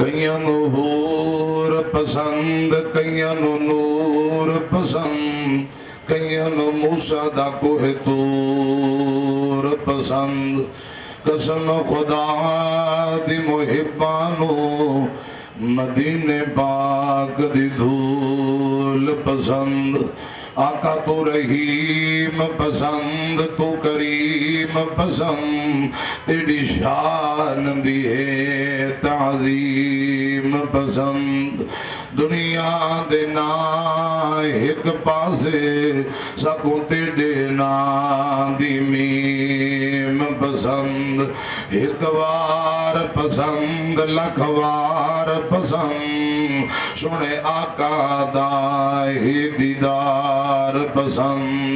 कईयां नू हूर पसंद, कईयां नू नूर पसंद, कईयां नू मूसा दा कोह तूर पसंद। कसम खुदा दी मुहिब्बानू मदीने पाक दी धूल पसंद। आका तू रहीम पसंद, तू करीम पसंद, तेरी शान दी है ताज़ीम पसंद। दुनिया दे ना एक पासे सकूं तेरे ना दी मीम पसंद। एक बार पसंद लख बार पसंद, सुने आका दा ही दीदार पसंद।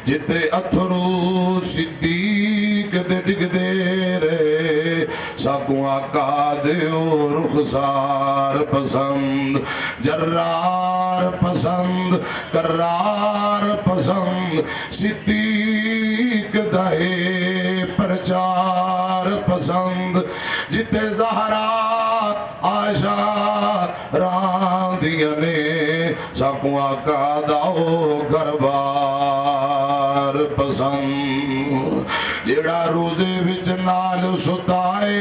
जिते अथरू सिद्दीक दे डिगदे रे, सकूं आका दे रुखसार पसंद। जर्रार पसंद, करार पसंद, सिद्दीक दहे प्रचार पसंद। जिते ज़हरा आयशा रांदियां ने, सकूं आका दा घरबार पसंद। जेड़ा रोजे विच नाल सुताए,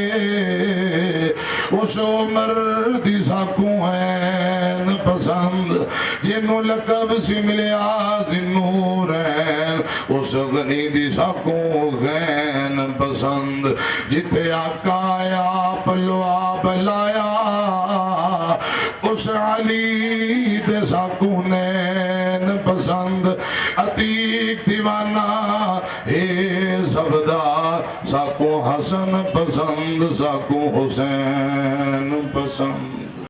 उस उम्र दी सकूं हैन पसंद। जिन्नू लकब सी मिलिया ज़िन्नूरैन, उस गनी दी सकूं हैन पसंद। जिथे आका आप लुआब लाया, उस अली दे सकूं नैन पसंद। अतीक दीवाना हे सबदा, सकूं हसन पसंद, सकूं हुसैन पसंद।